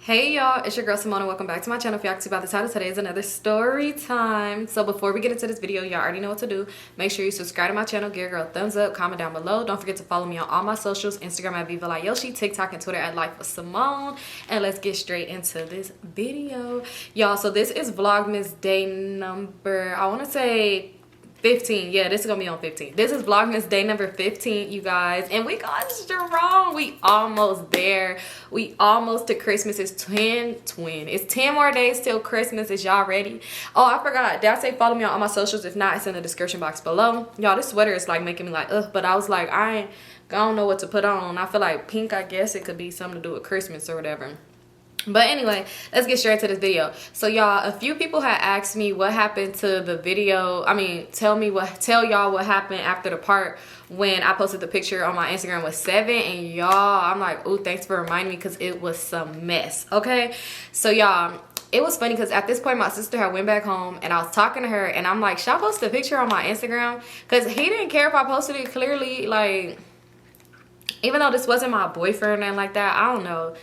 Hey y'all, it's your girl Simone. Welcome back to my channel. If y'all can see by the title, today is another story time. So before we get into this video, y'all already know what to do. Make sure you subscribe to my channel, give a girl a thumbs up, comment down below. Don't forget to follow me on all my socials, Instagram at Vivalayoshii, TikTok and Twitter at LifeWithSymone. And let's get straight into this video. Y'all, so this is Vlogmas day number, I want to say 15. Yeah, this is gonna be on 15. This is Vlogmas day number 15, you guys, and we got strong. We almost there. We almost to Christmas. It's 10 more days till Christmas. Is y'all ready? Oh, I forgot, did I say follow me on all my socials? If not, it's in the description box below. Y'all, this sweater is like making me like ugh, but I was like, I don't know what to put on. I feel like pink, I guess it could be something to do with Christmas or whatever. But anyway, let's get straight to this video. So y'all, a few people had asked me what happened to the video. I mean, tell y'all what happened after the part when I posted the picture on my Instagram with 7. And y'all, I'm like, oh, thanks for reminding me, because it was some mess. Okay, so y'all, it was funny because at this point my sister had went back home and I was talking to her and I'm like, should I post a picture on my Instagram? Because he didn't care if I posted it. Clearly, like, even though this wasn't my boyfriend or nothing like that, I don't know,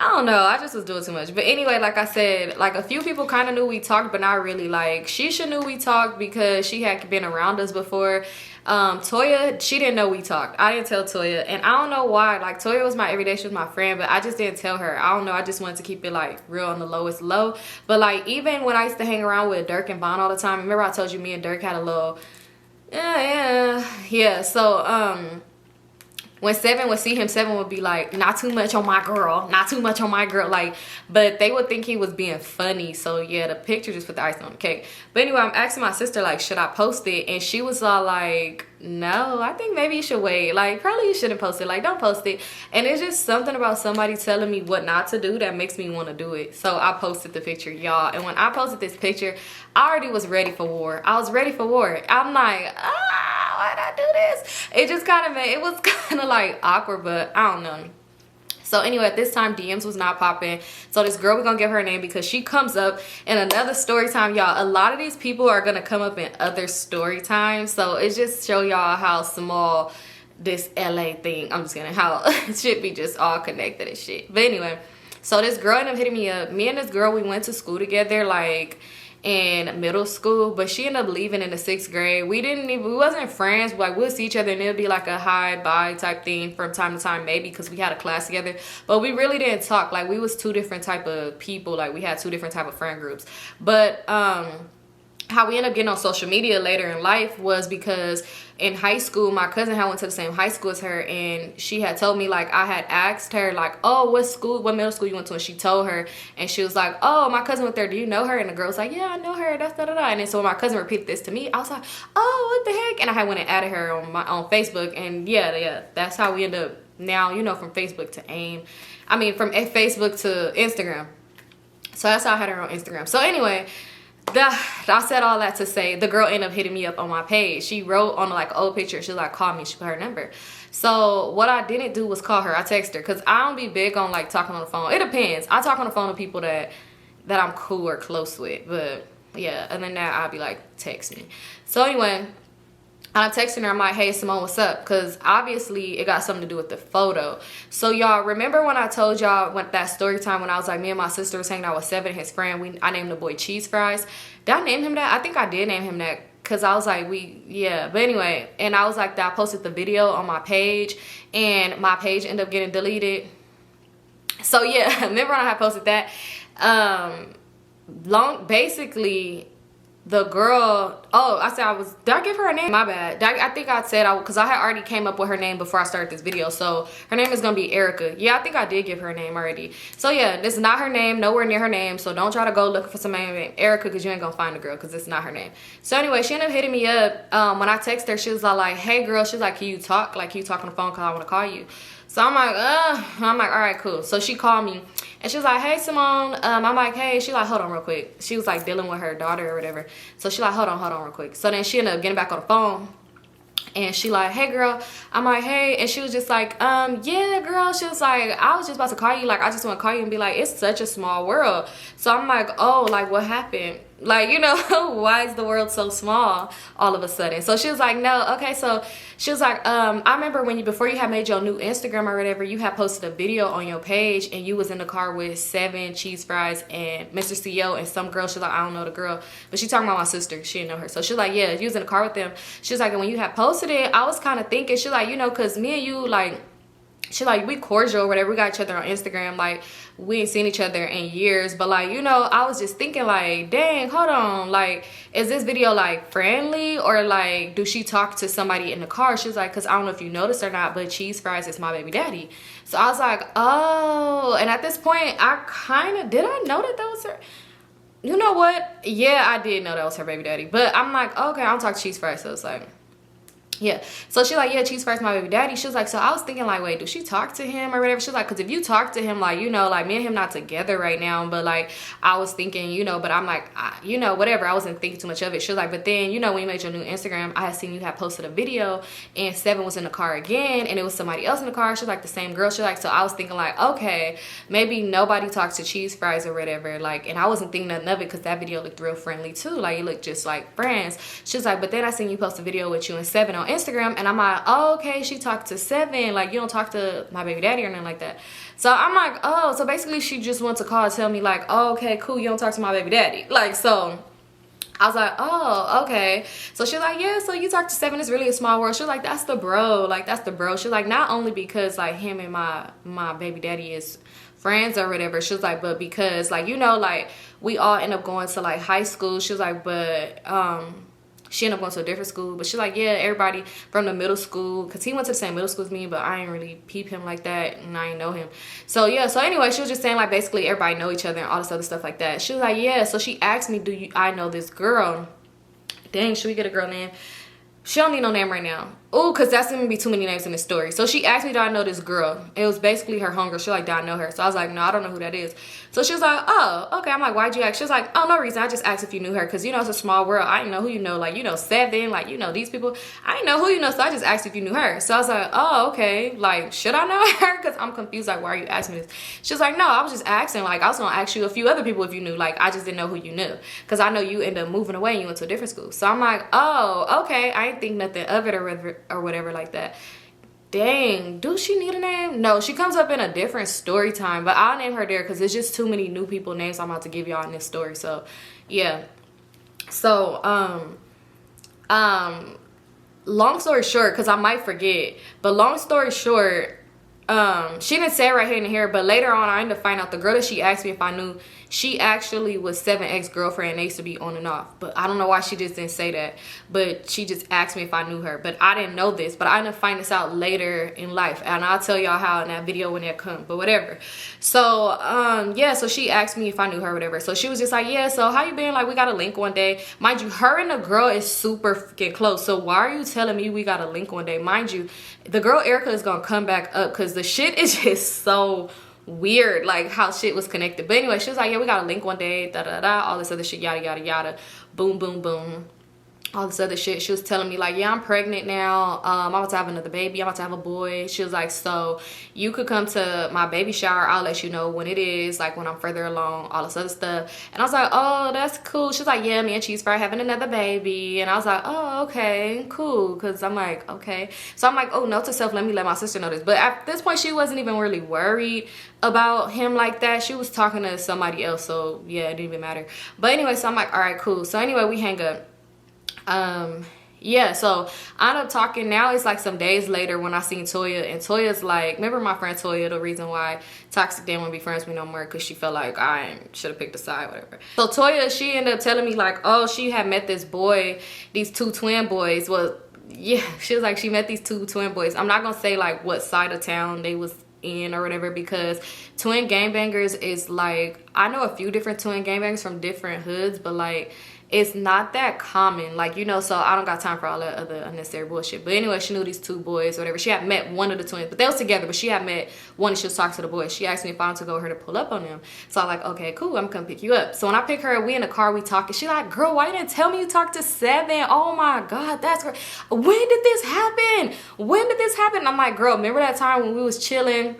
I just was doing too much. But anyway, like I said, like a few people kind of knew we talked, but not really. Like Shisha knew we talked because she had been around us before. Toya, she didn't know we talked. I didn't tell Toya, and I don't know why. Like Toya was my everyday, she was my friend, but I just didn't tell her. I don't know, I just wanted to keep it like real on the lowest low. But like even when I used to hang around with Dirk and Vaughn all the time, remember I told you me and Dirk had a little yeah. So when 7 would see him, 7 would be like, not too much on my girl, not too much on my girl, like, but they would think he was being funny. So yeah, the picture just put the icing on the cake. But anyway, I'm asking my sister, like, should I post it? And she was all like, no, I think maybe you should wait. Like, probably you shouldn't post it. Like, don't post it. And it's just something about somebody telling me what not to do that makes me want to do it. So I posted the picture, y'all. And when I posted this picture, I already was ready for war. I was ready for war. I'm like, why'd I do this? It just kind of made, it was kind of like awkward, but I don't know. So anyway, at this time, DMs was not popping. So this girl, we're gonna give her a name because she comes up in another story time, y'all. A lot of these people are gonna come up in other story times. So it just show y'all how small this LA thing, I'm just kidding, how it should be just all connected and shit. But anyway, so this girl ended up hitting me up. Me and this girl, we went to school together, like in middle school, but she ended up leaving in the 6th grade. We wasn't friends, but like we'll see each other and it'll be like a hi bye type thing from time to time, maybe because we had a class together, but we really didn't talk. Like we was two different type of people, like we had two different type of friend groups. But how we ended up getting on social media later in life was because in high school, my cousin had went to the same high school as her, and she had told me, like, I had asked her, like, oh, what middle school you went to? And she told her, and she was like, oh, my cousin went there, do you know her? And the girl was like, yeah, I know her, that's da-da-da. And then so when my cousin repeated this to me, I was like, oh, what the heck? And I had went and added her on Facebook, and yeah, that's how we end up now, you know, from Facebook to from Facebook to Instagram. So that's how I had her on Instagram. So anyway, I said all that to say the girl ended up hitting me up on my page. She wrote on like an old picture, she was like, call me, she put her number. So what I didn't do was call her. I texted her because I don't be big on like talking on the phone. It depends. I talk on the phone to people that I'm cool or close with, but yeah, other than that, I'll be like, text me. So anyway, I'm texting her, I'm like, hey Simone, what's up? Because obviously it got something to do with the photo. So y'all remember when I told y'all that story time when I was like, me and my sister was hanging out with 7, his friend, I named the boy Cheese Fries. Did I name him that? I think I did name him that because I was like, but anyway, and I was like that I posted the video on my page and my page ended up getting deleted. So yeah, remember when I had posted that? Basically the girl, did I give her a name? My bad. I think I said, because I had already came up with her name before I started this video. So her name is going to be Erica. Yeah, I think I did give her a name already. So yeah, this is not her name, nowhere near her name. So don't try to go looking for some name named Erica because you ain't going to find the girl because it's not her name. So anyway, she ended up hitting me up. When I texted her, she was all like, hey girl, she's like, can you talk? Like, can you talk on the phone because I want to call you? So I'm like, all right, cool. So she called me and she was like, hey Simone. I'm like, hey. She like, hold on real quick. She was like dealing with her daughter or whatever. So she like, hold on real quick. So then she ended up getting back on the phone and she like, hey girl. I'm like, hey. And she was just like, yeah girl. She was like, I was just about to call you. Like, I just want to call you and be like, it's such a small world. So I'm like, oh, like what happened? Like, you know, why is the world so small all of a sudden? So she was like, no, okay. So she was like, I remember when before you had made your new Instagram or whatever, you had posted a video on your page and you was in the car with 7 cheese fries and Mr. CEO and some girl. She's like, I don't know the girl, but she talking about my sister. She didn't know her. So she's like, yeah, you was in the car with them. She was like, and when you had posted it, I was kind of thinking, she's like, you know, cause me and you, like, she like, we cordial or whatever, we got each other on Instagram, like we ain't seen each other in years, but like, you know, I was just thinking like, dang, hold on, like, is this video like friendly or like do she talk to somebody in the car? She was like, because I don't know if you noticed or not, but cheese fries is my baby daddy. So I was like, oh, and at this point I kind of did I know that was her? You know what, yeah, I did know that was her baby daddy, but I'm like, okay, I don't talk to cheese fries. So it's like, yeah. So she like, yeah, cheese fries my baby daddy. She was like, so I was thinking like, wait, do she talk to him or whatever? She was like, because if you talk to him, like, you know, like me and him not together right now, but like I was thinking, you know, but I'm like, you know, whatever, I wasn't thinking too much of it. She was like, but then, you know, when you made your new Instagram, I had seen you had posted a video and 7 was in the car again and it was somebody else in the car. She was like, the same girl. She was like, so I was thinking like, okay, maybe nobody talks to cheese fries or whatever, like, and I wasn't thinking nothing of it because that video looked real friendly too, like it looked just like friends. She was like, but then I seen you post a video with you and 7 on Instagram and I'm like, oh, okay, she talked to 7, like you don't talk to my baby daddy or nothing like that. So I'm like, oh, so basically she just wants to call and tell me like, oh, okay, cool, you don't talk to my baby daddy, like. So I was like, oh, okay. So she's like, yeah, so you talk to 7, it's really a small world. She's like, that's the bro, like that's the bro. She's like, not only because like him and my baby daddy is friends or whatever, she was like, but because like, you know, like we all end up going to like high school. She was like, but she ended up going to a different school, but she's like, yeah, everybody from the middle school, because he went to the same middle school as me, but I ain't really peep him like that, and I ain't know him. So yeah, so anyway, she was just saying like basically everybody know each other and all this other stuff like that. She was like, yeah, so she asked me, I know this girl. Dang, should we get a girl name? She don't need no name right now. Oh, because that's going to be too many names in this story. So she asked me, do I know this girl? It was basically her homegirl. She like, do I know her? So I was like, no, I don't know who that is. So she was like, oh, okay. I'm like, why'd you ask? She was like, oh, no reason. I just asked if you knew her. Because, you know, it's a small world. I didn't know who you know. Like, you know, 7. Like, you know, these people. I didn't know who you know. So I just asked if you knew her. So I was like, oh, okay. Like, should I know her? Because I'm confused. Like, why are you asking me this? She was like, no, I was just asking. Like, I was going to ask you a few other people if you knew. Like, I just didn't know who you knew. Because I know you ended up moving away and you went to a different school. So I'm like, oh, okay. I didn't think nothing of it or whatever like that. Dang, do she need a name? No, she comes up in a different story time, but I'll name her there because there's just too many new people names I'm about to give y'all in this story. So yeah, so long story short, because I might forget, but long story short, she didn't say it right here in here, but later on I ended up finding out the girl that she asked me if I knew, she actually was 7 ex-girlfriend and they used to be on and off. But I don't know why she just didn't say that, but she just asked me if I knew her. But I didn't know this, but I ended up finding this out later in life, and I'll tell y'all how in that video when that comes, but whatever. So yeah, so she asked me if I knew her or whatever. So she was just like, yeah, so how you been? Like, we got a link one day. Mind you, her and the girl is super freaking close, so why are you telling me we got a link one day? Mind you, the girl Erica is gonna come back up because the shit is just so weird, like how shit was connected. But anyway, she was like, yeah, we got a link one day, da da da, all this other shit, yada yada yada, boom boom boom, all this other shit. She was telling me like, yeah, I'm pregnant now, I'm about to have another baby, I'm about to have a boy. She was like, so you could come to my baby shower, I'll let you know when it is, like when I'm further along, all this other stuff. And I was like, oh, that's cool. She was like, yeah, me and Cheese Fry having another baby. And I was like, oh, okay, cool, because I'm like, okay. So I'm like, oh, note to self, let me let my sister know this. But at this point she wasn't even really worried about him like that. She was talking to somebody else, so yeah, it didn't even matter. But anyway, so I'm like, all right, cool. So anyway, we hang up. Yeah, so I end up talking. Now it's like some days later when I seen Toya, and Toya's like, remember my friend Toya, the reason why Toxic didn't want to be friends with me no more, because she felt like I should have picked a side, whatever. So Toya, she ended up telling me like, oh, she had met this boy, these 2 twin boys. Well, yeah, she was like, she met these 2 twin boys. I'm not gonna say like what side of town they was in or whatever, because twin gangbangers is like, I know a few different twin gangbangers from different hoods, but like it's not that common, like, you know. So I don't got time for all that other unnecessary bullshit. But anyway, she knew these 2 boys or whatever. She had met one of the twins, but they was together, but she had met one and she was talking to the boys. She asked me if I wanted to go with her to pull up on them. So I'm like, okay, cool, I'm gonna come pick you up. So when I pick her, we in the car, we talking. She like, girl, why you didn't tell me you talked to 7? Oh my god, that's great. When did this happen? When did this happen? I'm like, girl, remember that time when we was chilling?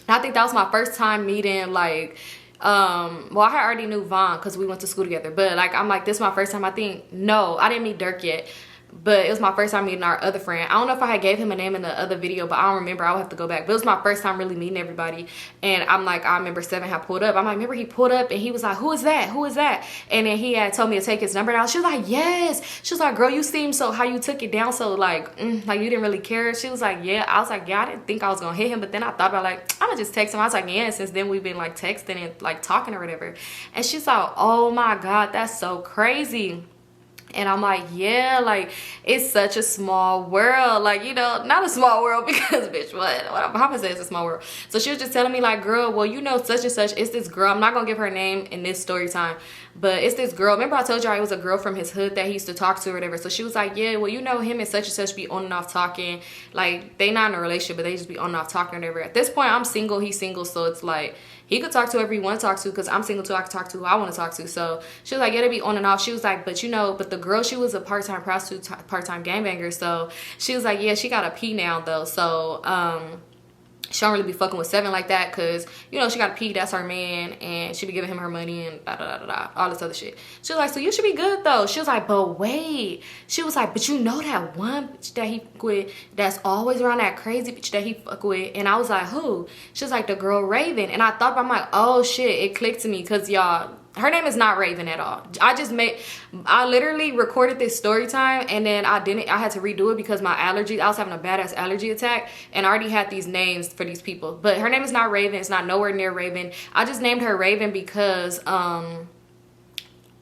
I think that was my first time meeting like Well, I already knew Vaughn because we went to school together, but like I'm like, this is my first time. I think no, I didn't meet Dirk yet, but it was my first time meeting our other friend. I don't know if I had gave him a name in the other video, but I don't remember. I'll have to go back. But it was my first time really meeting everybody. And I'm like, I remember Seven had pulled up. I'm like, remember he pulled up and he was like, who is that? Who is that? And then he had told me to take his number down. She was like, yes. She was like, girl, you seem so, how you took it down so like you didn't really care. She was like, yeah. I was like, yeah, I didn't think I was gonna hit him. But then I thought about like, I'm gonna just text him. I was like, yeah. And since then we've been like texting and like talking or whatever. And she's like, oh my God, that's so crazy. And I'm like, yeah, like, it's such a small world. Like, you know, not a small world because, bitch, what I'm gonna say it's a small world. So she was just telling me, like, girl, well, you know, such and such. It's this girl. I'm not gonna give her name in this story time. But it's this girl. Remember I told y'all it was a girl from his hood that he used to talk to or whatever. So she was like, yeah, well, you know, him and such be on and off talking. Like, they not in a relationship, but they just be on and off talking or whatever. At this point, I'm single. He's single. So it's like, he could talk to whoever he want to talk to because I'm single too. I can talk to who I want to talk to. So she was like, yeah, they be on and off. She was like, but you know, but the girl, she was a part-time prostitute, part-time gangbanger. So she was like, yeah, she got a P now though. So she don't really be fucking with Seven like that because, you know, she got a P, that's her man, and she be giving him her money and all this other shit. She was like, so you should be good though. She was like, but wait. She was like, but you know that one bitch that he fuck with that's always around, that crazy bitch that he fuck with? And I was like, who? She was like, the girl Raven. And I thought, I'm like, oh shit, it clicked to me because y'all, her name is not Raven at all. I literally recorded this story time and then I had to redo it because my allergies, I was having a badass allergy attack and I already had these names for these people. But her name is not Raven. It's not nowhere near Raven. I just named her Raven because I'm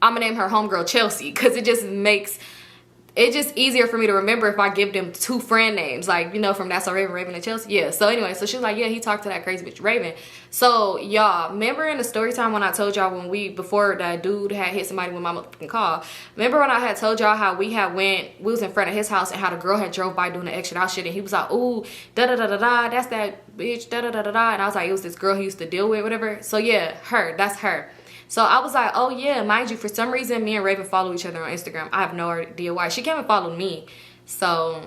gonna name her homegirl Chelsea because it's just easier for me to remember if I give them two friend names, like, you know, from That's So Raven, Raven and Chelsea. Yeah, so anyway, so she was like, yeah, he talked to that crazy bitch Raven. So y'all, remember in the story time when I told y'all before that dude had hit somebody with my motherfucking car, remember when I had told y'all how we was in front of his house and how the girl had drove by doing the extra out shit and he was like, ooh, da-da-da-da-da, that's that bitch, da-da-da-da-da, and I was like, it was this girl he used to deal with, whatever. So yeah, that's her. So I was like, oh yeah, mind you, for some reason, me and Raven follow each other on Instagram. I have no idea why. She came and followed me. So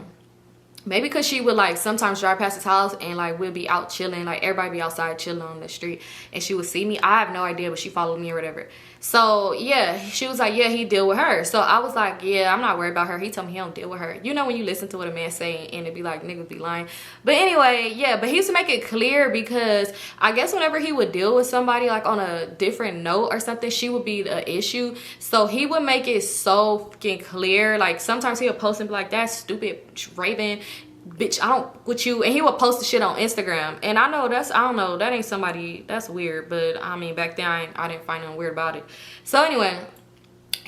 maybe because she would like sometimes drive past his house and like we'll be out chilling. Like everybody be outside chilling on the street and she would see me. I have no idea, but she followed me or whatever. So yeah, she was like, yeah, he deal with her. So I was like, yeah, I'm not worried about her. He told me he don't deal with her. You know when you listen to what a man say and it be like, niggas be lying. But anyway, yeah, but he used to make it clear because I guess whenever he would deal with somebody like on a different note or something, she would be the issue. So he would make it so fucking clear. Like sometimes he would post and be like, that stupid Raven bitch, I don't with you, and he would post the shit on Instagram. And I know I don't know, that ain't somebody, that's weird, but I mean back then I didn't find nothing weird about it. So anyway,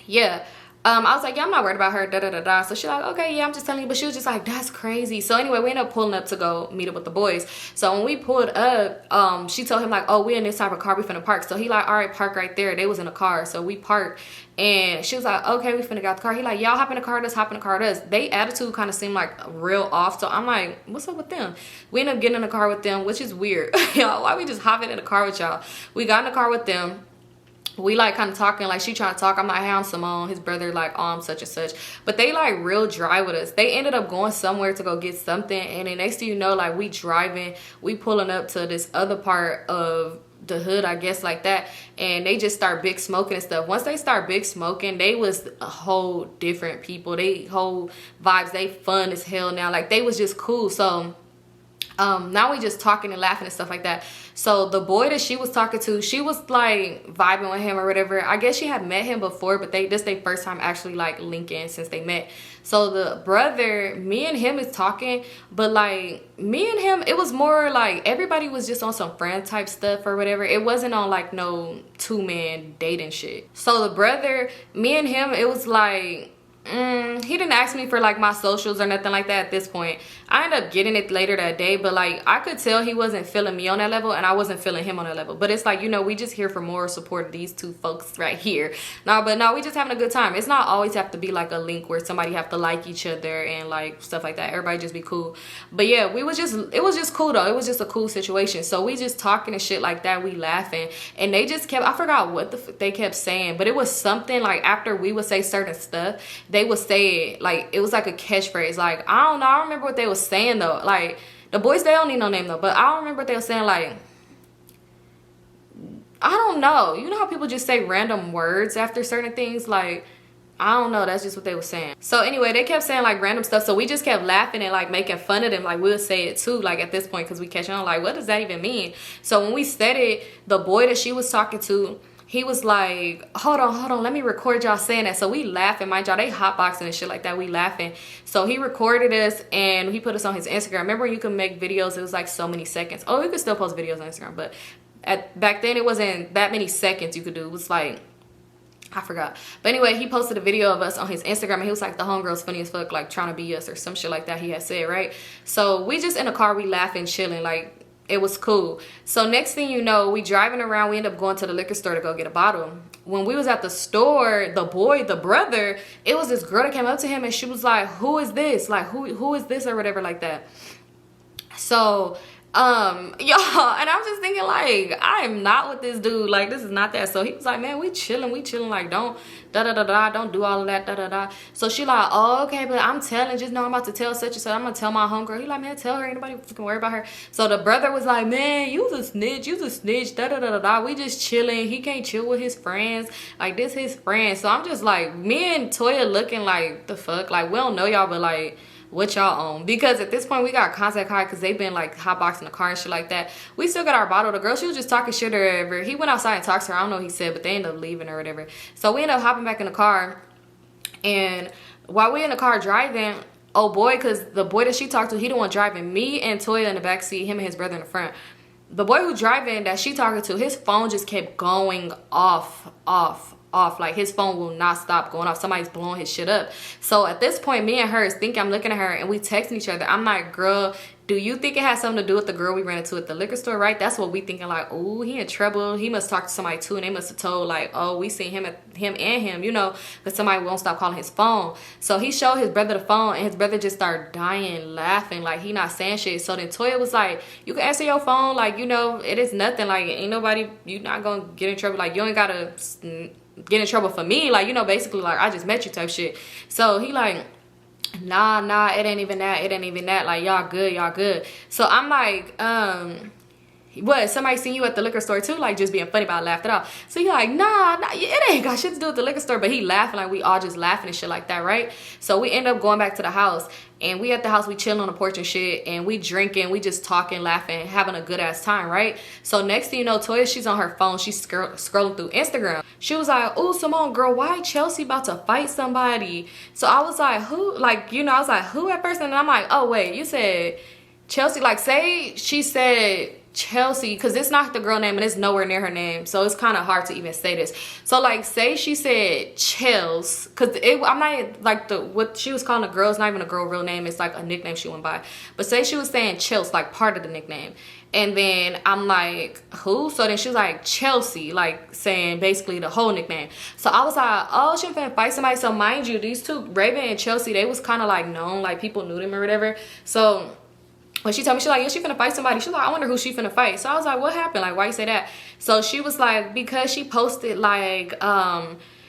yeah, I was like, yeah, I'm not worried about her, da da da da. So she's like, okay, yeah, I'm just telling you. But she was just like, that's crazy. So anyway, we ended up pulling up to go meet up with the boys. So when we pulled up, she told him like, oh, we in this type of car, we finna park. So he like, all right, park right there. They was in a car, so we parked. And she was like, okay, we finna get out the car. He like, y'all hop in the car with us, hop in the car with us. They attitude kind of seemed like real off. So I'm like, what's up with them? We ended up getting in the car with them, which is weird. Y'all, why we just hopping in the car with y'all? We got in the car with them. We like kind of talking, like she trying to talk. I'm like, hey, I'm Symone. His brother like, oh, I'm such and such. But they like real dry with us. They ended up going somewhere to go get something. And then next thing you know, like we driving, we pulling up to this other part of the hood, I guess, like that, and they just start big smoking and stuff. Once they start big smoking, they was a whole different people. They whole vibes, they fun as hell now. Like they was just cool. So now we just talking and laughing and stuff like that. So the boy that she was talking to, she was like vibing with him or whatever. I guess she had met him before, but this their first time actually like linking since they met. So the brother, me and him is talking, but like me and him, it was more like everybody was just on some friend type stuff or whatever. It wasn't on like no two-man dating shit. So the brother, me and him, it was like, he didn't ask me for like my socials or nothing like that at this point. I ended up getting it later that day, but like I could tell he wasn't feeling me on that level and I wasn't feeling him on that level. But it's like, you know, we just here for moral support of these two folks right here. But no, we just having a good time. It's not always have to be like a link where somebody have to like each other and like stuff like that. Everybody just be cool. But yeah, it was just cool though. It was just a cool situation. So we just talking and shit like that, we laughing, and they just kept, I forgot what they kept saying, but it was something like after we would say certain stuff, they would say it, like it was like a catchphrase. Like I don't know, I don't remember what they was saying though. Like the boys, they don't need no name though, but I don't remember what they were saying. Like I don't know. You know how people just say random words after certain things? Like, I don't know. That's just what they were saying. So anyway, they kept saying like random stuff. So we just kept laughing and like making fun of them. Like we'll say it too, like at this point, because we catch on like, what does that even mean? So when we said it, the boy that she was talking to, he was like, hold on, let me record y'all saying that. So we laughing, mind y'all, they hotboxing and shit like that. We laughing. So he recorded us and he put us on his Instagram. Remember, you can make videos. It was like so many seconds. Oh, you could still post videos on Instagram, but back then it wasn't that many seconds you could do. It was like, I forgot. But anyway, he posted a video of us on his Instagram and he was like, the homegirl's funny as fuck, like trying to be us or some shit like that he had said, right? So we just in the car, we laughing, chilling, like it was cool. So next thing you know, we driving around, we end up going to the liquor store to go get a bottle. When we was at the store, the brother, it was this girl that came up to him and she was like, who is this? Like, who is this or whatever like that. So y'all, and I'm just thinking like, I am not with this dude, like this is not that. So he was like, man, we chilling, like don't don't do all of that, So she like, oh, okay, but I'm telling, just know I'm about to tell such and such, I'm gonna tell my homegirl. He like, man, tell her, anybody fucking worry about her. So the brother was like, man, you's a snitch, we just chilling, he can't chill with his friends, like this his friend. So I'm just like, me and Toya looking like, the fuck, like we don't know y'all, but like, what y'all on? Because at this point we got contact high because they've been like hotboxing the car and shit like that. We still got our bottle. The girl, she was just talking shit or whatever. He went outside and talked to her. I don't know what he said, but they ended up leaving or whatever. So we ended up hopping back in the car, and while we in the car driving, oh boy, because the boy that she talked to, he the one driving, me and Toya in the back seat, him and his brother in the front. The boy who driving that she talking to, his phone just kept going off. Like his phone will not stop going off. Somebody's blowing his shit up. So at this point, me and her is thinking, I'm looking at her and we texting each other. I'm like, girl, do you think it has something to do with the girl we ran into at the liquor store, right? That's what we thinking, like, oh, he in trouble. He must talk to somebody too, and they must have told like, oh, we seen him and him, you know, but somebody won't stop calling his phone. So he showed his brother the phone and his brother just started dying laughing, like he not saying shit. So then Toya was like, you can answer your phone, like, you know, it is nothing, like ain't nobody, you not gonna get in trouble, like you ain't gotta get in trouble for me, like, you know, basically like I just met you type shit. So he like, nah, it ain't even that, like y'all good. So I'm like, what, somebody seen you at the liquor store too, like just being funny about it, laughed it off. So he like, nah, it ain't got shit to do with the liquor store, but he laughing, like we all just laughing and shit like that, right? So we end up going back to the house, and we at the house, we chilling on the porch and shit, and we drinking, we just talking, laughing, having a good ass time, right? So next thing you know, Toya, she's on her phone, she's scrolling through Instagram. She was like, oh, Symone, girl, why Chelsea about to fight somebody? So I was like, who? Like, you know, I was like, who at first? And I'm like, oh wait, you said Chelsea, like say she said Chelsea, because it's not the girl name and it's nowhere near her name, so it's kind of hard to even say this. So like say she said Chels, because I'm not like what she was calling the girl is not even a girl real name, it's like a nickname she went by. But say she was saying Chels, like part of the nickname, and then I'm like, who? So then she was like Chelsea, like saying basically the whole nickname. So I was like, oh, she finna fight somebody. So mind you, these two, Raven and Chelsea, they was kind of like known, like people knew them or whatever. So when she told me, she like, yeah, she finna fight somebody. She was like, I wonder who she finna fight. So I was like, what happened? Like, why you say that? So she was like, because she posted like,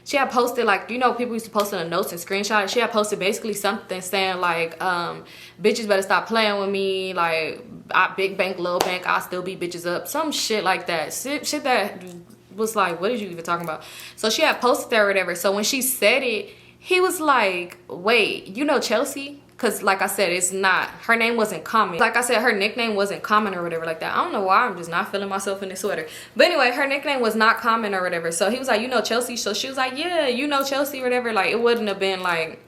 she had posted like, you know, people used to post in the notes and screenshots. She had posted basically something saying like, bitches better stop playing with me. Like, big bank, little bank, I'll still beat bitches up. Some shit like that. Shit that was like, what are you even talking about? So she had posted that or whatever. So when she said it, he was like, wait, you know Chelsea? Because like I said, it's not, her name wasn't common. Like I said, her nickname wasn't common or whatever like that. I don't know why, I'm just not feeling myself in this sweater. But anyway, her nickname was not common or whatever. So he was like, you know Chelsea? So she was like, yeah, you know Chelsea or whatever. Like it wouldn't have been like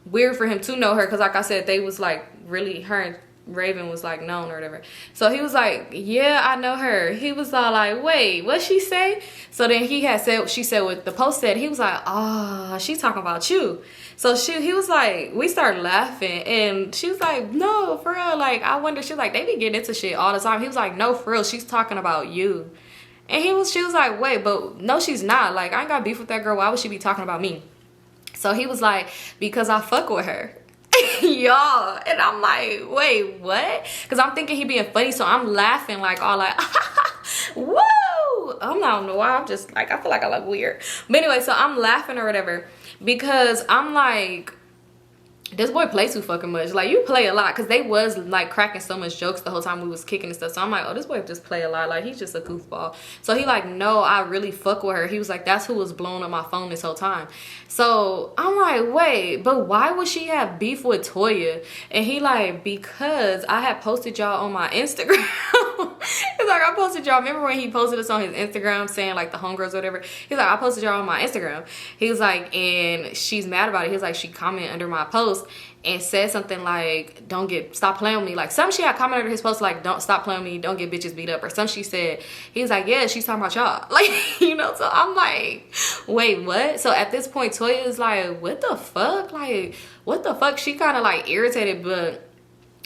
weird for him to know her, because like I said, they was like really, her and Raven was like known or whatever. So he was like, yeah, I know her. He was all like, wait, what she say? So then he had said, she said what the post said. He was like, oh, she's talking about you. So he was like, we started laughing, and she was like, no, for real, like I wonder, she was like, they be getting into shit all the time. He was like, no, for real, she's talking about you. And she was like, wait, but no, she's not, like I ain't got beef with that girl, why would she be talking about me? So he was like, because I fuck with her. Y'all, and I'm like, wait, what? Because I'm thinking he being funny, so I'm laughing like all like woo. I don't know why, I'm just like, I feel like I look weird, but anyway, so I'm laughing or whatever, because I'm like, this boy play too fucking much. Like, you play a lot, because they was like cracking so much jokes the whole time we was kicking and stuff. So I'm like, oh, this boy just play a lot. Like, he's just a goofball. So he like, no, I really fuck with her. He was like, that's who was blowing up my phone this whole time. So I'm like, wait, but why would she have beef with Toya? And he like, because I had posted y'all on my Instagram. He's like, I posted y'all. Remember when he posted us on his Instagram saying like the homegirls or whatever? He's like, I posted y'all on my Instagram. He was like, and she's mad about it. He was like, she commented under my post and said something like, stop playing with me. Like, some she had commented under his post like, don't stop playing with me, don't get bitches beat up, or some she said. He was like, yeah, she's talking about y'all. Like, you know, so I'm like, wait, what? So at this point, Toya is like, what the fuck? Like, what the fuck? She kind of like irritated, but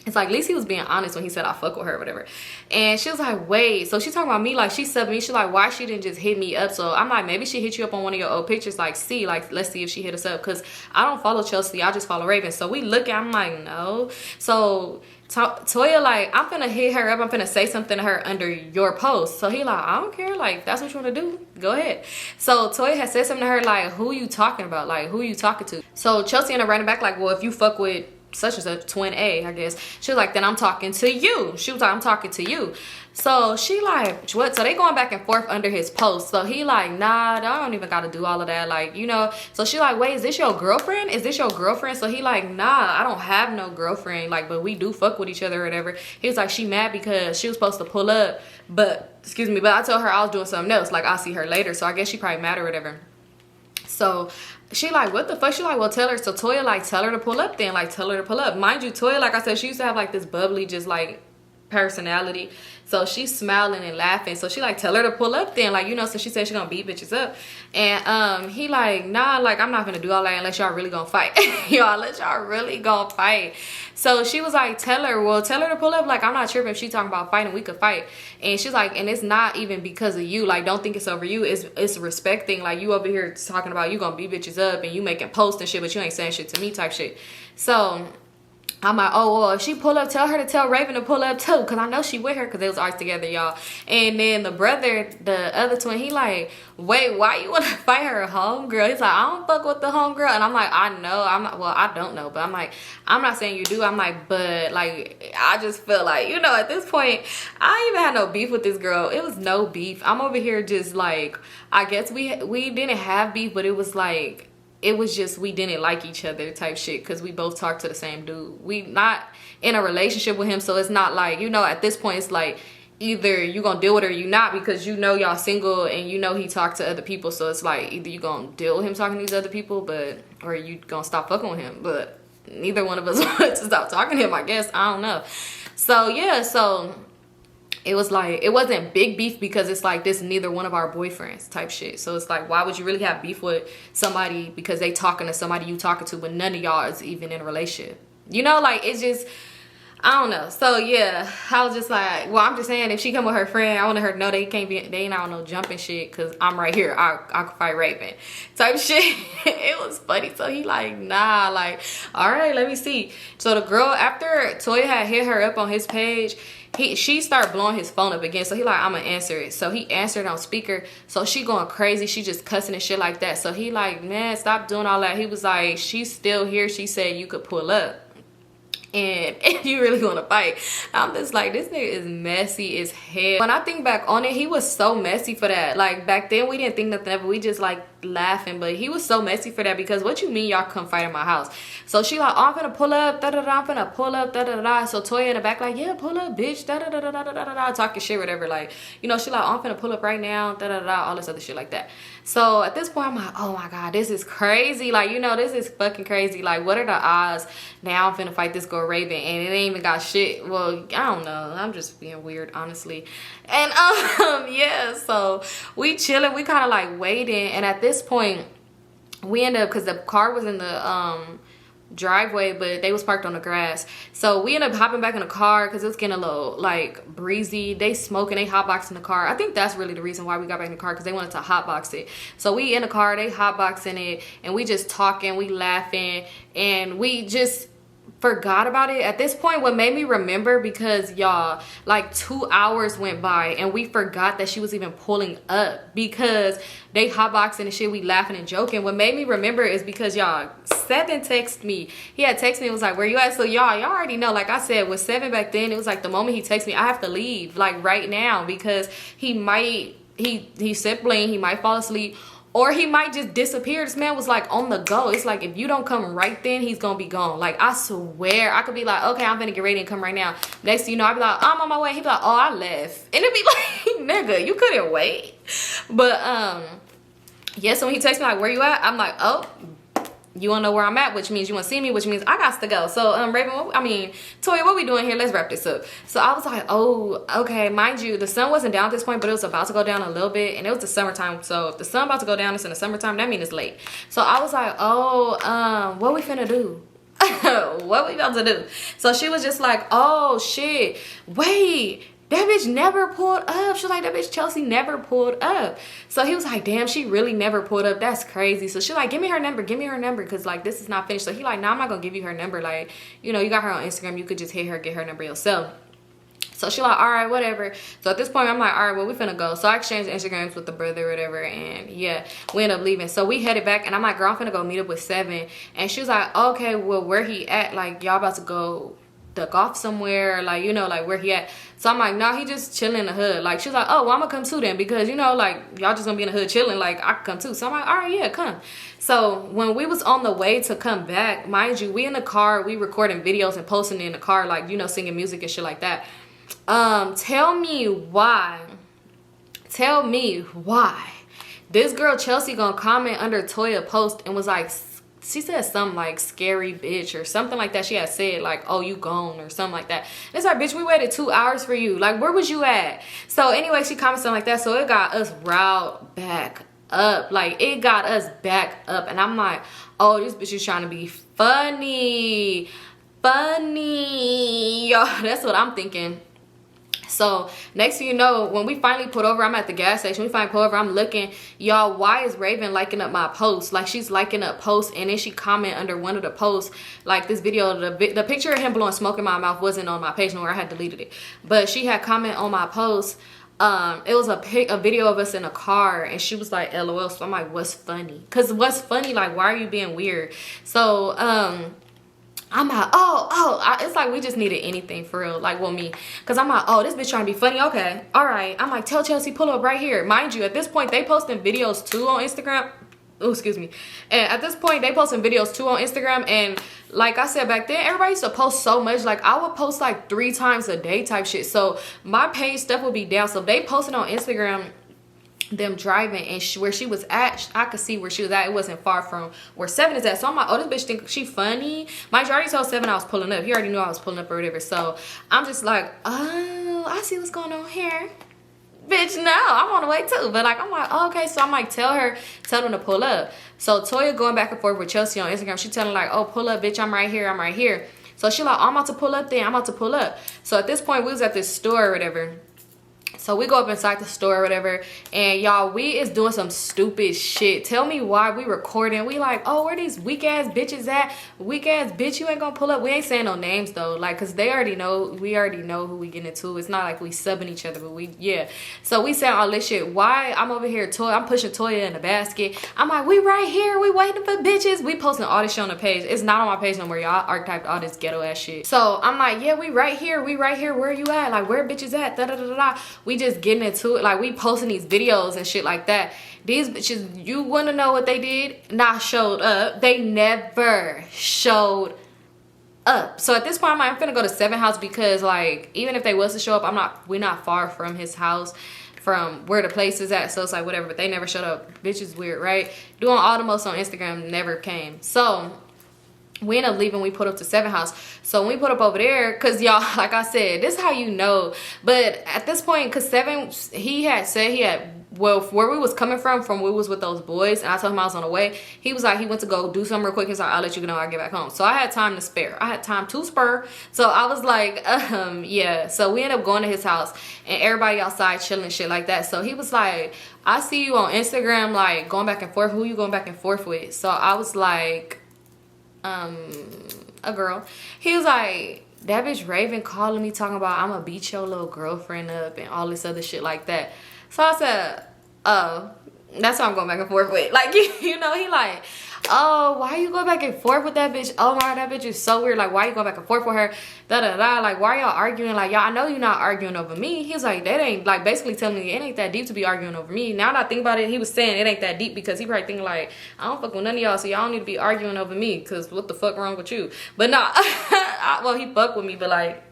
it's like, at least he was being honest when he said I fuck with her or whatever. And she was like, wait, so she talking about me, like she subbed me. She's like, why she didn't just hit me up? So I'm like, maybe she hit you up on one of your old pictures, like, see, like, let's see if she hit us up, because I don't follow Chelsea, I just follow Raven. So we look at, I'm like, no. So Toya like, I'm finna hit her up, I'm finna say something to her under your post. So he like, I don't care, like, that's what you want to do, go ahead. So Toya had said something to her like, who you talking about, like, who you talking to? So Chelsea ended up writing back like, well, if you fuck with such and such, twin A, I guess. She was like, then I'm talking to you. She was like, I'm talking to you. So she like, what? So they going back and forth under his post. So he like, nah, I don't even gotta do all of that, like, you know. So she like, wait, is this your girlfriend? Is this your girlfriend? So he like, nah, I don't have no girlfriend, like, but we do fuck with each other or whatever. He was like, she mad because she was supposed to pull up, but excuse me, but I told her I was doing something else, like, I'll see her later. So I guess she probably mad or whatever. So she like, what the fuck? She like, well, tell her. So Toya like, tell her to pull up then. Like, tell her to pull up. Mind you, Toya, like I said, she used to have like this bubbly, just like personality. So she's smiling and laughing. So she like, tell her to pull up then. Like, you know, so she said she gonna beat bitches up. And he like, nah, like, I'm not gonna do all that unless y'all really gonna fight. Y'all, unless y'all really gonna fight. So she was like, tell her to pull up. Like, I'm not tripping if she talking about fighting, we could fight. And she's like, and it's not even because of you. Like, don't think it's over you. It's respecting. Like, you over here talking about you gonna beat bitches up and you making posts and shit, but you ain't saying shit to me type shit. So I'm like, oh, well, if she pull up, tell her to tell Raven to pull up too, because I know she with her, because they was always together, y'all. And then the brother, the other twin, he like, wait, why you want to fight her homegirl? He's like, I don't fuck with the homegirl. And I'm like, I know. I'm not, well, I don't know, but I'm like, I'm not saying you do. I'm like, but like, I just feel like, you know, at this point, I ain't even had no beef with this girl. It was no beef. I'm over here just like, I guess we didn't have beef, but it was like, it was just, we didn't like each other type shit, because we both talked to the same dude. We not in a relationship with him, so it's not like, you know, at this point it's like, either you gonna deal with her or you not, because you know y'all single and you know he talked to other people. So it's like, either you gonna deal with him talking to these other people, but, or you gonna stop fucking with him. But neither one of us want to stop talking to him, I guess. I don't know. So yeah, so it was like, it wasn't big beef, because it's like, this neither one of our boyfriends type shit. So it's like, why would you really have beef with somebody because they talking to somebody you talking to, when none of y'all is even in a relationship? You know, like, it's just, I don't know. So yeah, I was just like, well, I'm just saying, if she come with her friend, I want her to know they ain't out no jumping shit, because I'm right here. I can fight Raven type shit. It was funny. So he like, nah, like, all right, let me see. So the girl, after Toya had hit her up on his page, she started blowing his phone up again. So he like, I'm gonna answer it. So he answered on speaker. So she going crazy. She just cussing and shit like that. So he like, man, stop doing all that. He was like, she's still here. She said you could pull up. And if you really want to fight, I'm just like, this nigga is messy as hell. When I think back on it, he was so messy for that. Like, back then we didn't think nothing of it. We just like laughing, but he was so messy for that, because what you mean y'all come fight in my house? So she like, oh, I'm finna pull up, da-da-da, I'm finna pull up, da-da-da. So Toya in the back like, yeah, pull up, bitch, da-da-da-da-da-da-da, talking shit, whatever. Like, you know, she like, oh, I'm finna pull up right now, da-da-da, all this other shit like that. So at this point, I'm like, oh my God, this is crazy. Like, you know, this is fucking crazy. Like, what are the odds now I'm finna fight this girl Raven, and it ain't even got shit? Well, I don't know. I'm just being weird, honestly. And yeah, so we chilling. We kind of like waiting. And at this point, we end up, because the car was in the driveway, but they was parked on the grass. So we ended up hopping back in the car, because it was getting a little like breezy. They smoking, they hotboxing the car. I think that's really the reason why we got back in the car, because they wanted to hotbox it. So we in the car, they hotboxing it, and we just talking, we laughing, and we just forgot about it at this point. What made me remember, because y'all, like 2 hours went by and we forgot that she was even pulling up, because they hotboxing and shit, we laughing and joking. What made me remember is because y'all, Seven texted me. He had texted me and was like, where you at? So y'all already know, like I said, with Seven back then, it was like the moment he texted me, I have to leave like right now, because he's sibling, he might fall asleep, or he might just disappear. This man was like on the go. It's like, if you don't come right then, he's gonna be gone. Like, I swear, I could be like, okay, I'm gonna get ready and come right now. Next thing you know, I'd be like, I'm on my way. He'd be like, oh, I left. And it'd be like, nigga, you couldn't wait. But yeah, so when he texts me like, where you at? I'm like, oh, you wanna know where I'm at, which means you wanna see me, which means I got to go. So Raven, Toya, what we doing here? Let's wrap this up. So I was like, oh, okay. Mind you, the sun wasn't down at this point, but it was about to go down a little bit, and it was the summertime. So if the sun about to go down, it's in the summertime, that means it's late. So I was like, oh, what we finna do? What we about to do? So she was just like, oh shit, wait, that bitch never pulled up. She was like, that bitch Chelsea never pulled up. So he was like, damn, she really never pulled up. That's crazy. So she like, give me her number, because like this is not finished. So he like, nah, I'm not gonna give you her number. Like, you know, you got her on Instagram, you could just hit her, get her number yourself. So she like, all right, whatever. So at this point, I'm like, all right, well, we finna go. So I exchanged Instagrams with the brother or whatever, and yeah, we ended up leaving. So we headed back, and I'm like, girl, I'm finna go meet up with Seven. And she was like, okay, well, where he at? Like, y'all about to go duck off somewhere, like, you know, like where he at? So I'm like, nah, he just chilling in the hood. Like, she's like, oh, well, I'm gonna come too then, because, you know, like, y'all just gonna be in the hood chilling, like, I can come too. So I'm like, all right, yeah, come. So when we was on the way to come back, mind you, we in the car, we recording videos and posting in the car, like, you know, singing music and shit like that. Tell me why this girl Chelsea gonna comment under Toya post and was like, she said something like scary bitch or something like that. She had said like, oh, you gone or something like that. And it's like, bitch, we waited 2 hours for you. Like, where was you at? So anyway, she commented something like that. So it got us riled back up. Like, it got us back up. And I'm like, oh, this bitch is trying to be funny. Y'all, that's what I'm thinking. So next thing you know, when we finally put over, I'm at the gas station, we finally pull over, I'm looking, y'all, why is Raven liking up my posts? Like, she's liking up posts, and then she comment under one of the posts, like this video, the picture of him blowing smoke in my mouth wasn't on my page no more, I had deleted it, but she had comment on my post. It was a video of us in a car, and she was like, LOL. So I'm like, what's funny? Because what's funny, like, why are you being weird? So I'm like, it's like we just needed anything for real, like, well, me, because I'm like, oh, this bitch trying to be funny, okay, all right. I'm like, tell Chelsea, pull up right here. Mind you, at this point, they posting videos too on Instagram. Oh, excuse me. And at this point, they posting videos too on Instagram, and like I said, back then, everybody used to post so much. Like, I would post like 3 times a day type shit, so my page stuff would be down. So if they posted on Instagram them driving, and where she was at, I could see where she was at. It wasn't far from where Seven is at. So I'm like, oh, this bitch think she funny. Mind you, I already told Seven I was pulling up. He already knew I was pulling up or whatever. So I'm just like, oh, I see what's going on here. Bitch, no, I'm on the way too. But like, I'm like, oh, okay. So I'm like, tell them to pull up. So Toya going back and forth with Chelsea on Instagram. She telling like, oh, pull up, bitch, I'm right here. So she like, oh, I'm about to pull up then. I'm about to pull up. So at this point, we was at this store or whatever. So we go up inside the store or whatever, and y'all, we is doing some stupid shit. Tell me why we recording. We like, oh, where these weak ass bitches at? Weak ass bitch, you ain't gonna pull up. We ain't saying no names though, like, cause they already know, we already know who we getting into. It's not like we subbing each other, but yeah. So we saying all this shit. Why I'm over here, I'm pushing Toya in the basket. I'm like, we right here, we waiting for bitches. We posting all this shit on the page. It's not on my page no more, y'all archived all this ghetto ass shit. So I'm like, yeah, we right here, where you at? Like, where bitches at? Da da da da. We just getting into it, like, we posting these videos and shit like that. These bitches, you want to know what they did? Not showed up. They never showed up. So at this point, I'm finna go to Seven house, because like, even if they was to show up, we're not far from his house, from where the place is at. So it's like, whatever, but they never showed up. Bitch is weird, right? Doing all the most on Instagram, never came. So we end up leaving. We put up to Seven house. So when we put up over there, because y'all, like I said, this is how you know. But at this point, because Seven, he had said well, where we was coming from where we was with those boys, and I told him I was on the way, he was like, he went to go do something real quick. He's like, I'll let you know I'll get back home. So I had time to spare. So I was like, yeah. So we ended up going to his house, and everybody outside chilling, shit like that. So he was like, I see you on Instagram, like, going back and forth. Who you going back and forth with? So I was like, a girl. He was like, that bitch Raven calling me talking about I'm gonna beat your little girlfriend up and all this other shit like that. So I said, oh, that's what I'm going back and forth with. Like, you know, he like, oh, why you going back and forth with that bitch? Oh my, that bitch is so weird. Like, why you going back and forth with her? Da-da-da. Like, why y'all arguing? Like, y'all, I know you're not arguing over me. He was like, that ain't, like, basically telling me it ain't that deep to be arguing over me. Now that I think about it, he was saying it ain't that deep because he probably thinking like, I don't fuck with none of y'all, so y'all don't need to be arguing over me because what the fuck wrong with you? But nah, well, he fuck with me, but like,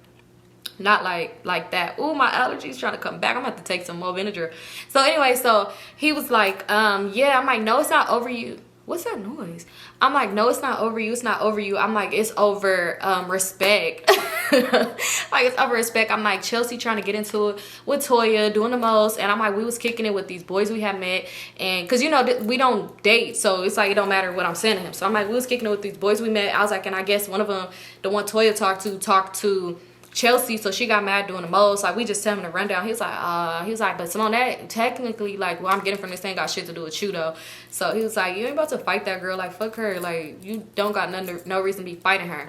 not like that. Ooh, my allergies trying to come back. I'm gonna have to take some more vinegar. So anyway, so he was like, yeah. I'm like, no, it's not over you. What's that noise? I'm like, no, it's not over you. It's not over you. I'm like, it's over respect. Like, it's over respect. I'm like, Chelsea trying to get into it with Toya, doing the most. And I'm like, we was kicking it with these boys we had met. And because, you know, we don't date. So it's like, it don't matter what I'm saying to him. So I'm like, we was kicking it with these boys we met. I was like, and I guess one of them, the one Toya talked to Chelsea, so she got mad doing the most. Like, we just tell him the rundown. He was like, but Symone, that technically, like, what I'm getting from this thing got shit to do with you though. So he was like, you ain't about to fight that girl. Like, fuck her. Like, you don't got no reason to be fighting her.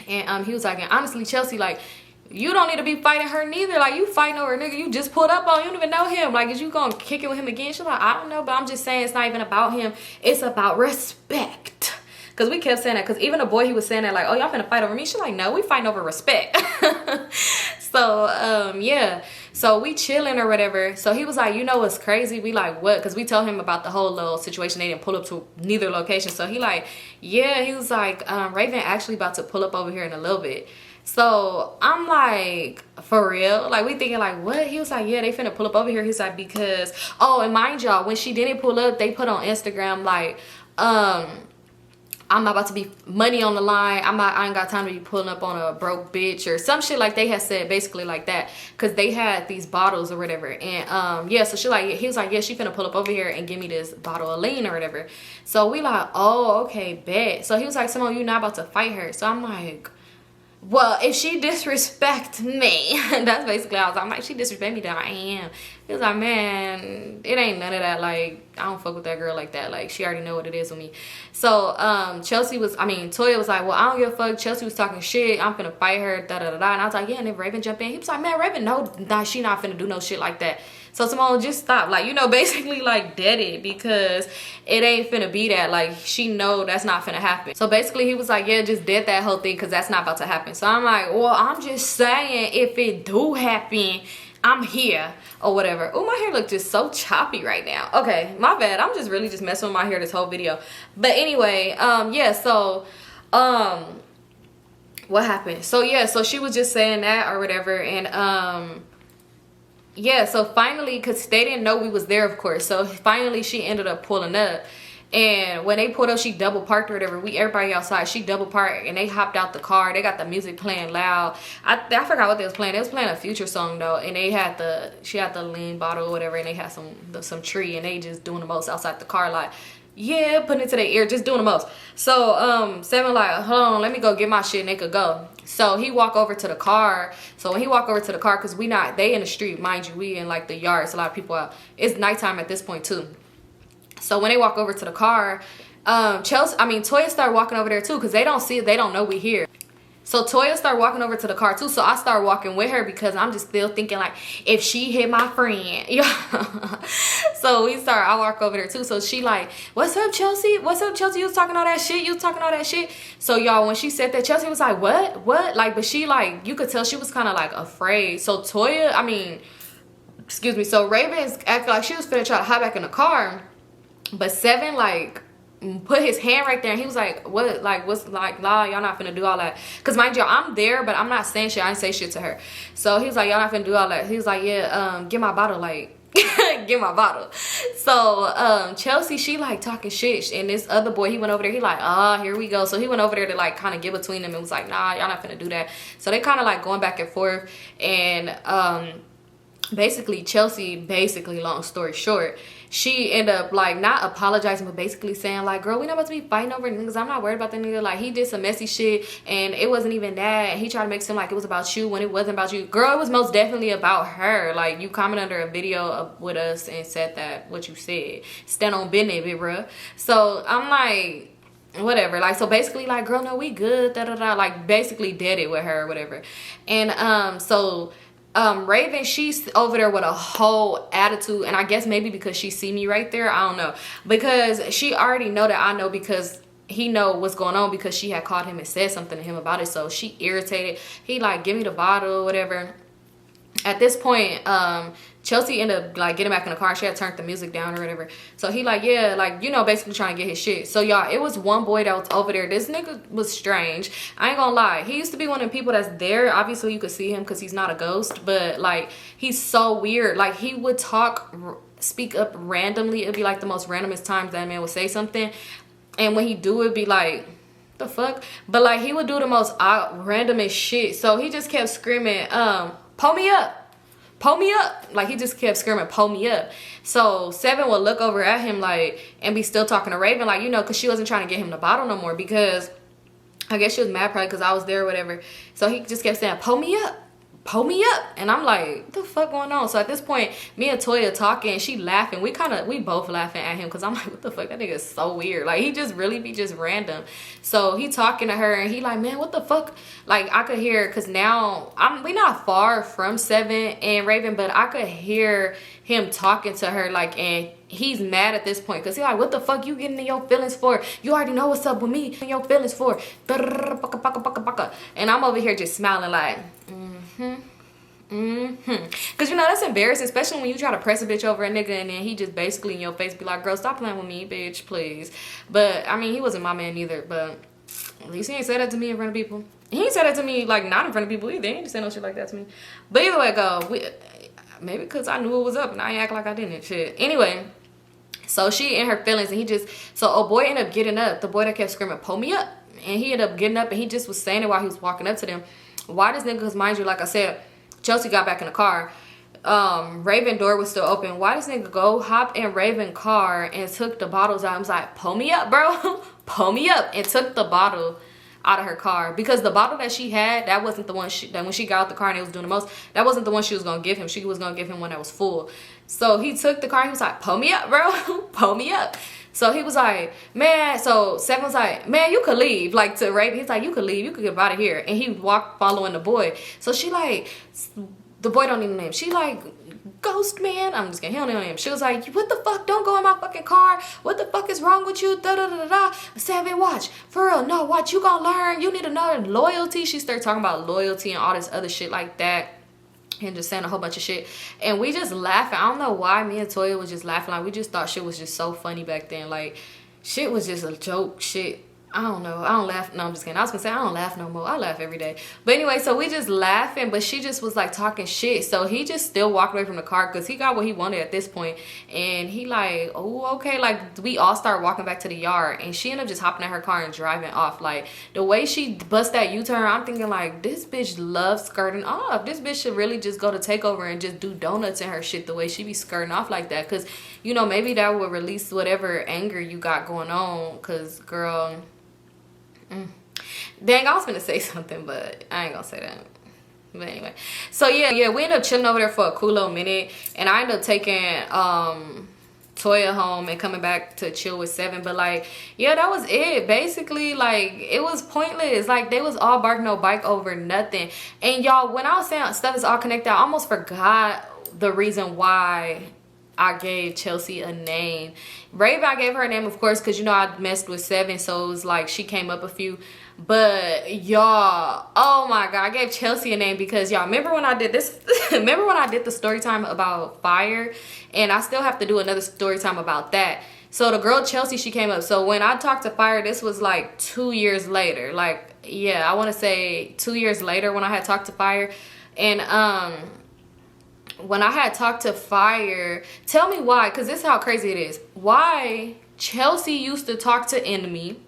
And he was like, and honestly, Chelsea, like, you don't need to be fighting her neither. Like, you fighting over a nigga you just pulled up on. You don't even know him. Like, is you gonna kick it with him again? She's like, I don't know, but I'm just saying it's not even about him. It's about respect. Because we kept saying that. Because even the boy, he was saying that, like, oh, y'all finna fight over me. She's like, no, we fighting over respect. So, yeah. So we chilling or whatever. So he was like, you know what's crazy? We like, what? Because we told him about the whole little situation. They didn't pull up to neither location. So he like, yeah. He was like, Raven actually about to pull up over here in a little bit. So I'm like, for real? Like, we thinking like, what? He was like, yeah, they finna pull up over here. He's like, because, oh, and mind y'all, when she didn't pull up, they put on Instagram like, I'm not about to be money on the line. I ain't got time to be pulling up on a broke bitch or some shit like they had said, basically like that. Cause they had these bottles or whatever. And yeah, so he was like, yeah, she finna pull up over here and give me this bottle of lean or whatever. So we like, oh, okay, bet. So he was like, Symone, you not about to fight her. So I'm like, well, if she disrespect me, that's basically how I was like, I'm like, she disrespect me, then I am. He was like, man, it ain't none of that. Like, I don't fuck with that girl like that. Like, she already know what it is with me. So Toya was like, well, I don't give a fuck. Chelsea was talking shit. I'm finna fight her, da-da-da-da. And I was like, yeah, and then Raven jumped in. He was like, man, Raven, no, nah, she not finna do no shit like that. So Symone, just stop. Like, you know, basically like dead it, because it ain't finna be that. Like, she know that's not finna happen. So basically he was like, yeah, just dead that whole thing, because that's not about to happen. So I'm like, well, I'm just saying, if it do happen, I'm here or whatever. Oh, my hair look just so choppy right now. Okay, my bad. I'm just really just messing with my hair this whole video. But anyway, yeah, so what happened? So yeah, so she was just saying that or whatever. And yeah, so finally, because they didn't know we was there, of course, so finally she ended up pulling up. And when they pulled up, she double parked or whatever. Everybody outside, she double parked, and they hopped out the car. They got the music playing loud. I forgot what they was playing. They was playing a Future song though, and she had the lean bottle or whatever, and they had some tree, and they just doing the most outside the car, like, yeah, putting it to their ear, just doing the most. So Seven like, hold on, let me go get my shit, and they could go. So he walk over to the car. So when he walk over to the car, because they in the street, mind you, we in like the yard. It's a lot of people out. It's nighttime at this point too. So when they walk over to the car, Toya started walking over there too, because they don't see it, they don't know we here. So Toya started walking over to the car too, so I started walking with her, because I'm just still thinking like, if she hit my friend, yeah. So I walk over there too. So she like, what's up, Chelsea? What's up, Chelsea? You was talking all that shit. You was talking all that shit. So y'all, when she said that, Chelsea was like, what? Like, but she like, you could tell she was kind of like afraid. So Toya, so Raven's acting like she was finna try to hop back in the car. But Seven like put his hand right there, and he was like, what, like, what's like, la, y'all not finna do all that? Because mind you, I'm there, but I'm not saying shit. I didn't say shit to her. So he was like, y'all not finna do all that. He was like, yeah, get my bottle, like, get my bottle. So Chelsea, she like talking shit, and this other boy, he went over there, he like, here we go. So he went over there to like kind of get between them and was like, nah, y'all not finna do that. So they kind of like going back and forth. And basically Chelsea, long story short, she ended up like not apologizing, but basically saying like, girl, we not about to be fighting over niggas. I'm not worried about that nigga. Like, he did some messy shit, and it wasn't even that. And he tried to make it seem like it was about you when it wasn't about you. Girl, it was most definitely about her. Like, you commented under a video with us and said that what you said. Stand on business, big bruh. So I'm like, whatever. Like, so basically, like, girl, no, we good, da da da. Like, basically did it with her or whatever. And so Raven, she's over there with a whole attitude, and I guess maybe because she see me right there, I don't know, because she already know that I know, because he know what's going on, because she had called him and said something to him about it. So she irritated. He like, give me the bottle, whatever. At this point, Chelsea ended up like getting back in the car. She had turned the music down or whatever. So he like, yeah, like, you know, basically trying to get his shit. So y'all, it was one boy that was over there. This nigga was strange. I ain't gonna lie. He used to be one of the people that's there. Obviously you could see him because he's not a ghost, but like, he's so weird. Like, he would speak up randomly. It'd be like the most randomest times that man would say something. And when he do, it'd be like, the fuck? But like, he would do the most randomest shit. So he just kept screaming, pull me up. Pull me up. Like, he just kept screaming, pull me up. So Seven would look over at him like, and be still talking to Raven, like, you know, because she wasn't trying to get him the bottle no more, because I guess she was mad probably because I was there or whatever. So he just kept saying, pull me up. Pull me up. And I'm like, what the fuck going on? So at this point, me and Toya talking, she laughing. We both laughing at him, because I'm like, what the fuck? That nigga is so weird. Like, he just really be just random. So he talking to her, and he like, man, what the fuck? Like, I could hear, because now we not far from Seven and Raven, but I could hear him talking to her, like, and he's mad at this point, because he's like, what the fuck you getting in your feelings for? You already know what's up with me in your feelings for. And I'm over here just smiling like, because, you know, that's embarrassing, especially when you try to press a bitch over a nigga and then he just basically in your face be like, girl, stop playing with me, bitch, please. But I mean, he wasn't my man either, but at least he ain't said that to me in front of people. He ain't said that to me, like, not in front of people either. He ain't say no shit like that to me. But either way it go, maybe because I knew it was up and I ain't act like I didn't. Shit. Anyway, so she in her feelings, and he just, so a boy ended up getting up, the boy that kept screaming, pull me up. And he ended up getting up, and he just was saying it while he was walking up to them. Why this nigga, because mind you, like I said, Chelsea got back in the car. Raven door was still open. Why this nigga go hop in Raven car and took the bottles out? I was like, pull me up, bro. Pull me up. And took the bottle out of her car, because the bottle that she had, that wasn't the one that when she got out the car and it was doing the most, that wasn't the one she was gonna give him. She was gonna give him one that was full. So he took the car, he was like, pull me up, bro. Pull me up. So he was like, man, so Seven was like, man, you could leave. Like, to Raven, he's like, you could leave, you could get out of here. And he walked following the boy. So she like, the boy don't even name. She like, ghost man. I'm just kidding, he don't know him. She was like, what the fuck? Don't go in my fucking car. What the fuck is wrong with you? Da da da da. Seven, watch. For real, no, watch. You gonna learn. You need to know loyalty. She started talking about loyalty and all this other shit like that. And just saying a whole bunch of shit. And we just laughing. I don't know why me and Toya was just laughing. Like, we just thought shit was just so funny back then. Like, shit was just a joke. Shit. I don't know. I don't laugh. No, I'm just kidding. I was gonna say I don't laugh no more. I laugh every day. But anyway, so we just laughing, but she just was like talking shit. So he just still walked away from the car because he got what he wanted at this point. And he like, oh, okay. Like, we all start walking back to the yard, and she ended up just hopping in her car and driving off. Like, the way she bust that U-turn, I'm thinking like, this bitch loves skirting off. This bitch should really just go to takeover and just do donuts in her shit the way she be skirting off like that. Because, you know, maybe that would release whatever anger you got going on. Because, girl... Dang, I was gonna say something, but I ain't gonna say that. But anyway, so yeah, we ended up chilling over there for a cool little minute, and I ended up taking Toya home and coming back to chill with Seven. But like, yeah, that was it. Basically, like, it was pointless. Like, they was all bark no bike over nothing. And y'all, when I was saying stuff is all connected, I almost forgot the reason why I gave Chelsea a name. Raven, I gave her a name, of course, because, you know, I messed with Seven, so it was like she came up a few. But y'all, oh my God, I gave Chelsea a name because, y'all, remember when I did this? Remember when I did the story time about fire? And I still have to do another story time about that. So the girl Chelsea, she came up. So when I talked to Fire, this was like 2 years later. Like, yeah, I want to say 2 years later when I had talked to Fire. And when I had talked to Fire, tell me why, because this is how crazy it is. Why Chelsea used to talk to Enemy,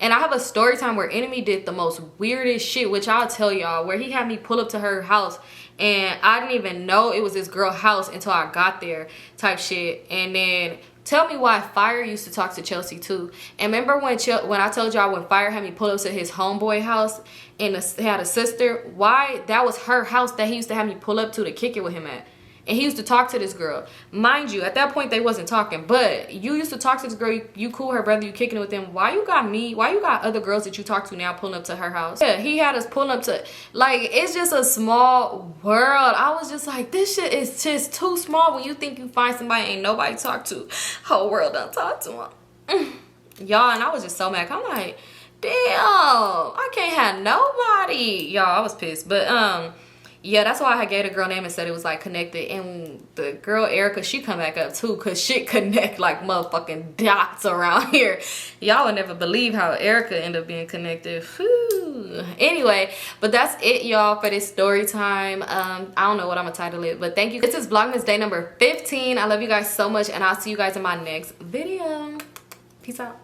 and I have a story time where Enemy did the most weirdest shit, which I'll tell y'all, where he had me pull up to her house, and I didn't even know it was this girl's house until I got there type shit. And then tell me why Fire used to talk to Chelsea too. And remember when I told y'all when Fire had me pull up to his homeboy house and he had a sister, why that was her house that he used to have me pull up to kick it with him at. And he used to talk to this girl. Mind you, at that point, they wasn't talking. But you used to talk to this girl. You cool her brother. You kicking it with him. Why you got me? Why you got other girls that you talk to now pulling up to her house? Yeah, he had us pulling up to... Like, it's just a small world. I was just like, this shit is just too small. When you think you find somebody ain't nobody talk to. Whole world done talk to him. Y'all, and I was just so mad. I'm like, damn, I can't have nobody. Y'all, I was pissed. But, yeah, that's why I gave the girl name and said it was like connected. And the girl Erica, she come back up too, cause shit connect like motherfucking dots around here. Y'all would never believe how Erica ended up being connected. Whew. Anyway, but that's it, y'all, for this story time. I don't know what I'm gonna title it, but thank you. This is Vlogmas day number 15. I love you guys so much, and I'll see you guys in my next video. Peace out.